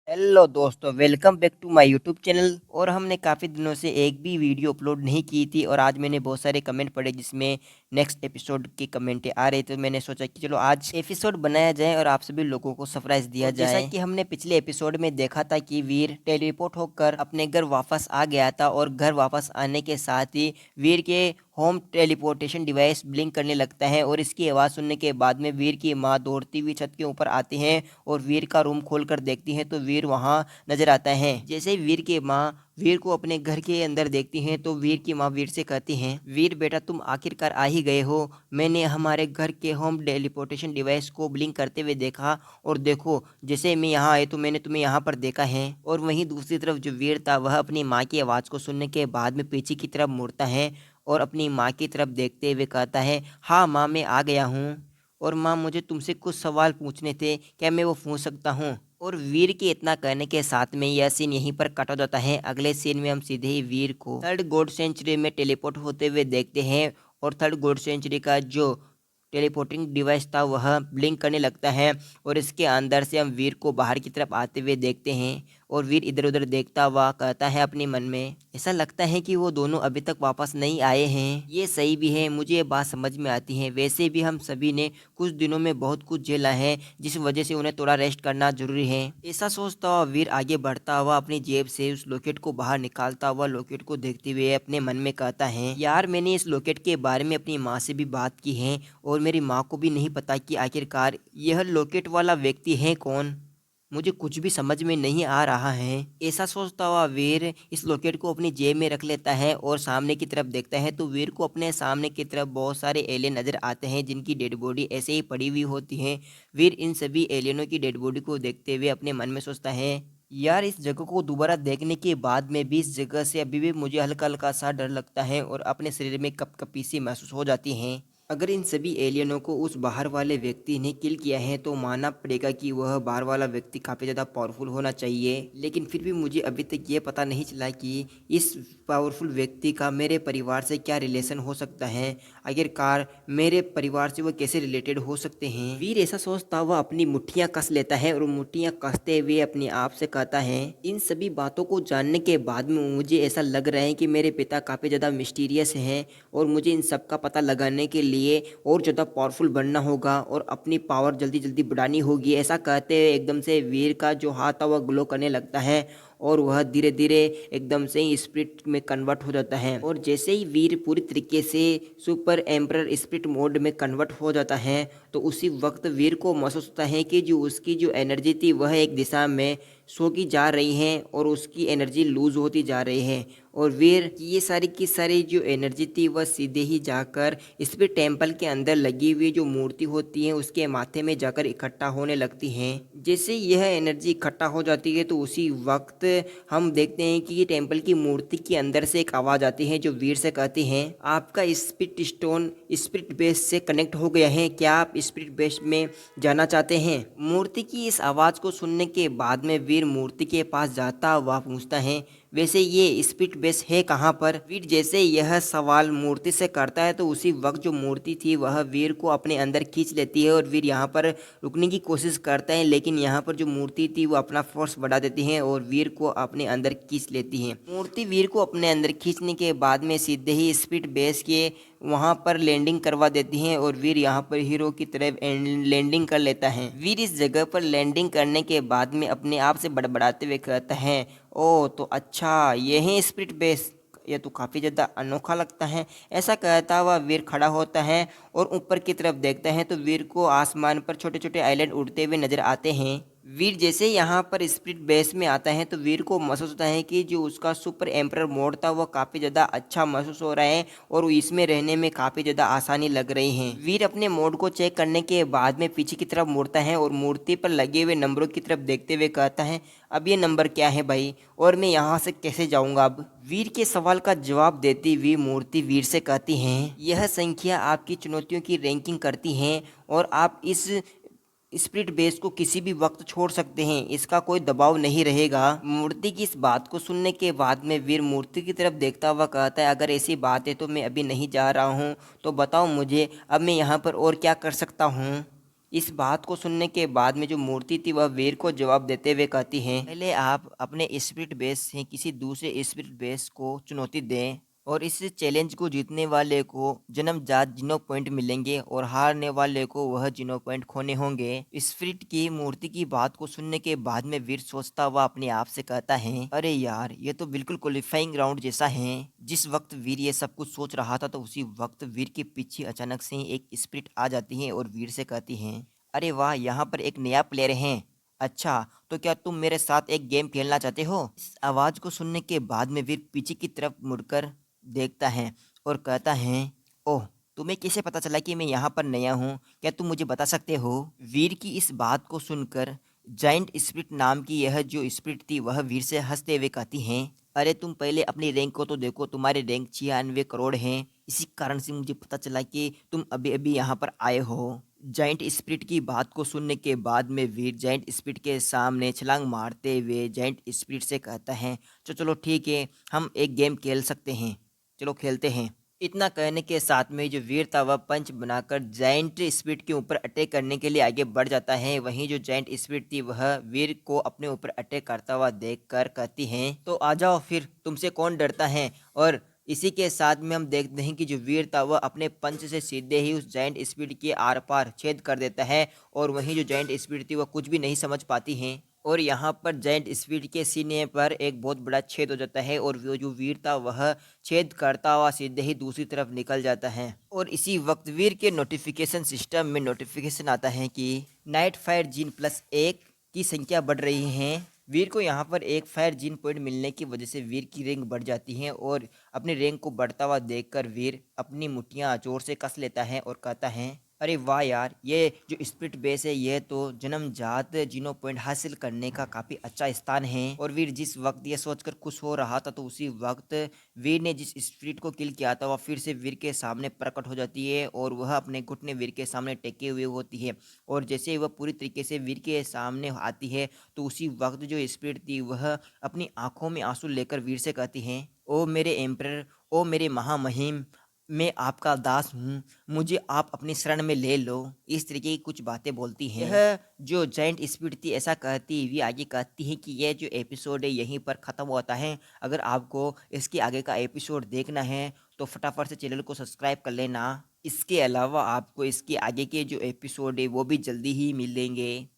Hello दोस्तों, welcome back to my YouTube channel. और हमने काफ़ी दिनों से एक भी वीडियो अपलोड नहीं की थी और आज मैंने बहुत सारे कमेंट पढ़े जिसमें नेक्स्ट एपिसोड के कमेंट आ रहे थे। तो मैंने सोचा कि चलो आज एपिसोड बनाया जाए और आप सभी लोगों को सरप्राइज दिया जाए। जैसा कि हमने पिछले एपिसोड में देखा था कि वीर टेलीपोर्ट होकर अपने घर वापस आ गया था और घर वापस आने के साथ ही वीर के होम टेलीपोर्टेशन डिवाइस ब्लिंक करने लगता है और इसकी आवाज़ सुनने के बाद में वीर की माँ दौड़ती हुई छत के ऊपर आती हैं और वीर का रूम खोलकर देखती हैं तो वीर वहाँ नजर आता है। जैसे ही वीर की माँ वीर को अपने घर के अंदर देखती हैं तो वीर की माँ वीर से कहती हैं, वीर बेटा तुम आखिरकार आ ही गए हो। मैंने हमारे घर के होम टेलीपोर्टेशन डिवाइस को ब्लिंक करते हुए देखा और देखो जैसे मैं यहाँ आए तो मैंने तुम्हें यहाँ पर देखा है। और वहीं दूसरी तरफ जो वीर था वह अपनी माँ की आवाज़ को सुनने के बाद में पीछे की तरफ मुड़ता है और अपनी माँ की तरफ देखते हुए कहता है, हाँ माँ मैं आ गया हूँ और माँ मुझे तुमसे कुछ सवाल पूछने थे, क्या मैं वो पूछ सकता हूँ। और वीर के इतना कहने के साथ में यह सीन यहीं पर कट हो जाता है। अगले सीन में हम सीधे ही वीर को थर्ड गोल्ड सेंचुरी में टेलीपोर्ट होते हुए देखते हैं और थर्ड गोल्ड सेंचुरी का जो टेलीपोर्टिंग डिवाइस था वह ब्लिंक करने लगता है और इसके अंदर से हम वीर को बाहर की तरफ आते हुए देखते हैं और वीर इधर उधर देखता हुआ कहता है अपने मन में, ऐसा लगता है कि वो दोनों अभी तक वापस नहीं आए हैं। ये सही भी है, मुझे ये बात समझ में आती है। वैसे भी हम सभी ने कुछ दिनों में बहुत कुछ झेला है जिस वजह से उन्हें थोड़ा रेस्ट करना जरूरी है। ऐसा सोचता हुआ वीर आगे बढ़ता हुआ अपनी जेब से उस लॉकेट को बाहर निकालता हुआ लॉकेट को देखते हुए अपने मन में कहता है, यार मैंने इस लॉकेट के बारे में अपनी माँ से भी बात की है और मेरी माँ को भी नहीं पता कि आखिरकार यह लॉकेट वाला व्यक्ति है कौन। मुझे कुछ भी समझ में नहीं आ रहा है। ऐसा सोचता हुआ वीर इस लॉकेट को अपनी जेब में रख लेता है और सामने की तरफ देखता है तो वीर को अपने सामने की तरफ बहुत सारे एलियन नजर आते हैं जिनकी डेड बॉडी ऐसे ही पड़ी हुई होती है। वीर इन सभी एलियनों की डेड बॉडी को देखते हुए अपने मन में सोचता है, यार इस जगह को दोबारा देखने के बाद में भी इस जगह से अभी भी मुझे हल्का हल्का सा डर लगता है और अपने शरीर में कपकपी सी महसूस हो जाती है। अगर इन सभी एलियनों को उस बाहर वाले व्यक्ति ने किल किया है तो मानना पड़ेगा कि वह बाहर वाला व्यक्ति काफ़ी ज़्यादा पावरफुल होना चाहिए। लेकिन फिर भी मुझे अभी तक ये पता नहीं चला कि इस पावरफुल व्यक्ति का मेरे परिवार से क्या रिलेशन हो सकता है। आखिरकार मेरे परिवार से वह कैसे रिलेटेड हो सकते हैं। वीर ऐसा सोचता हुआ अपनी मुट्ठियाँ कस लेता है और मुट्ठियाँ कसते हुए अपने आप से कहता है, इन सभी बातों को जानने के बाद में मुझे ऐसा लग रहा है कि मेरे पिता काफ़ी ज़्यादा मिस्टीरियस हैं और मुझे इन सब का पता लगाने के लिए और ज़्यादा पावरफुल बनना होगा और अपनी पावर जल्दी जल्दी बढ़ानी होगी। ऐसा कहते हुए एकदम से वीर का जो हाथ था वह ग्लो करने लगता है और वह धीरे धीरे एकदम से ही स्पिरिट में कन्वर्ट हो जाता है। और जैसे ही वीर पूरी तरीके से सुपर एम्परर स्पिरिट मोड में कन्वर्ट हो जाता है तो उसी वक्त वीर को महसूस होता है कि जो उसकी जो एनर्जी थी वह एक दिशा में सो की जा रही है और उसकी एनर्जी लूज होती जा रही है। और वीर की ये सारी की सारी जो एनर्जी थी वह सीधे ही जाकर स्पिरिट टेम्पल के अंदर लगी हुई जो मूर्ति होती है उसके माथे में जाकर इकट्ठा होने लगती हैं। जैसे यह एनर्जी इकट्ठा हो जाती है तो उसी वक्त हम देखते हैं कि ये टेम्पल की मूर्ति के अंदर से एक आवाज़ आती है जो वीर से कहती है, आपका स्पिरिट स्टोन स्पिरिट बेस से कनेक्ट हो गया है, क्या आप स्पिरिट बेस में जाना चाहते हैं। मूर्ति की इस आवाज़ को सुनने के बाद में वीर मूर्ति के पास जाता हुआ पूछता है, वैसे ये स्पिरिट बेस है कहाँ पर। वीर जैसे यह सवाल मूर्ति से करता है तो उसी वक्त जो मूर्ति थी वह वीर को अपने अंदर खींच लेती है और वीर यहाँ पर रुकने की कोशिश करता है लेकिन यहाँ पर जो मूर्ति थी वो अपना फोर्स बढ़ा देती है और वीर को अपने अंदर खींच लेती है। मूर्ति वीर को अपने अंदर खींचने के बाद में सीधे ही स्पिरिट बेस के वहां पर लैंडिंग करवा देती हैं और वीर यहाँ पर हीरो की तरफ लैंडिंग कर लेता है। वीर इस जगह पर लैंडिंग करने के बाद में अपने आप से बड़बड़ाते हुए कहता है, ओ तो अच्छा ये है स्पिरिट बेस, ये तो काफ़ी ज़्यादा अनोखा लगता है। ऐसा कहता हुआ वीर खड़ा होता है और ऊपर की तरफ देखता है तो वीर को आसमान पर छोटे छोटे आइलैंड उड़ते हुए नजर आते हैं। वीर जैसे यहाँ पर स्पिरिट बेस में आता है तो वीर को महसूस होता है कि जो उसका सुपर एम्परर मोड था वह काफ़ी ज़्यादा अच्छा महसूस हो रहा है और इसमें रहने में काफ़ी ज़्यादा आसानी लग रही है। वीर अपने मोड को चेक करने के बाद में पीछे की तरफ मुड़ता है और मूर्ति पर लगे हुए नंबरों की तरफ देखते हुए कहता है, अब ये नंबर क्या है भाई और मैं यहाँ से कैसे जाऊँगा अब। वीर के सवाल का जवाब देती हुई मूर्ति वीर से कहती हैं, यह संख्या आपकी चुनौतियों की रैंकिंग करती हैं और आप इस स्पिरिट बेस को किसी भी वक्त छोड़ सकते हैं, इसका कोई दबाव नहीं रहेगा। मूर्ति की इस बात को सुनने के बाद में वीर मूर्ति की तरफ देखता हुआ कहता है, अगर ऐसी बात है तो मैं अभी नहीं जा रहा हूँ, तो बताओ मुझे अब मैं यहाँ पर और क्या कर सकता हूँ। इस बात को सुनने के बाद में जो मूर्ति थी वह वीर को जवाब देते हुए कहती है, पहले आप अपने स्पिरिट बेस से किसी दूसरे स्पिरिट बेस को चुनौती दें और इस चैलेंज को जीतने वाले को जन्मजात जीनो पॉइंट मिलेंगे और हारने वाले को वह जीनो पॉइंट खोने होंगे। स्पिरिट की मूर्ति की बात को सुनने के बाद में वीर सोचता हुआ अपने आप से कहता है, अरे यार ये तो बिल्कुल क्वालिफाइंग राउंड जैसा है। जिस वक्त वीर ये सब कुछ सोच रहा था तो उसी वक्त वीर के पीछे अचानक से ही एक स्पिरिट आ जाती है और वीर से कहती है, अरे वाह, यहाँ पर एक नया प्लेयर है। अच्छा, तो क्या तुम मेरे साथ एक गेम खेलना चाहते हो? इस आवाज़ को सुनने के बाद में वीर पीछे की तरफ मुड़कर देखता है और कहता है, ओह, तुम्हें कैसे पता चला कि मैं यहाँ पर नया हूँ? क्या तुम मुझे बता सकते हो? वीर की इस बात को सुनकर जाइंट स्पिरिट नाम की यह जो स्पिरिट थी वह वीर से हंसते हुए कहती हैं, अरे तुम पहले अपनी रैंक को तो देखो, तुम्हारे रैंक 96 करोड़ हैं। इसी कारण से मुझे पता चला कि तुम अभी अभी यहाँ पर आए हो। जाइंट स्पिरिट की बात को सुनने के बाद में वीर जाइंट स्पिरिट के सामने छलांग मारते हुए जाइंट स्पिरिट से कहता है, तो चलो ठीक है, हम एक गेम खेल सकते हैं, चलो खेलते हैं। इतना कहने के साथ में जो वीर था वह पंच बनाकर जाइंट स्पिरिट के ऊपर अटैक करने के लिए आगे बढ़ जाता है। वहीं जो जाइंट स्पिरिट थी वह वीर को अपने ऊपर अटैक करता हुआ देखकर कहती हैं, तो आ जाओ फिर, तुमसे कौन डरता है। और इसी के साथ में हम देखते हैं कि जो वीर था वह अपने पंच से सीधे ही उस जाइंट स्पिरिट के आर पार छेद कर देता है और वहीं जो जाइंट स्पिरिट थी वह कुछ भी नहीं समझ पाती हैं और यहाँ पर जाइंट स्पिरिट के सीने पर एक बहुत बड़ा छेद हो जाता है और वो जो वीर था वह छेद करता हुआ सीधे ही दूसरी तरफ निकल जाता है। और इसी वक्त वीर के नोटिफिकेशन सिस्टम में नोटिफिकेशन आता है कि नाइट फायर जीन +1 की संख्या बढ़ रही है। वीर को यहाँ पर एक फायर जीन पॉइंट मिलने की वजह से वीर की रैंक बढ़ जाती है और अपनी रैंक को बढ़ता हुआ देखकर वीर अपनी मुठ्ठियाँ जोर से कस लेता है और कहता है, अरे वाह यार, ये जो स्पिरिट बेस है ये तो जन्मजात जीनो पॉइंट हासिल करने का काफ़ी अच्छा स्थान है। और वीर जिस वक्त ये सोचकर खुश हो रहा था तो उसी वक्त वीर ने जिस स्पिरिट को किल किया था वह फिर से वीर के सामने प्रकट हो जाती है और वह अपने घुटने वीर के सामने टेके हुए होती है। और जैसे ही वह पूरी तरीके से वीर के सामने आती है तो उसी वक्त जो स्पिरिट थी वह अपनी आंखों में आंसू लेकर वीर से कहती है, ओ मेरे एम्परर, ओ मेरे महामहिम, मैं आपका दास हूँ, मुझे आप अपनी शरण में ले लो। इस तरीके की कुछ बातें बोलती हैं। यह जो जाइंट स्पिरिट थी ऐसा कहती हुई आगे कहती है कि यह जो एपिसोड है यहीं पर ख़त्म होता है। अगर आपको इसके आगे का एपिसोड देखना है तो फटाफट से चैनल को सब्सक्राइब कर लेना। इसके अलावा आपको इसके आगे के जो एपिसोड है वो भी जल्दी ही मिलेंगे।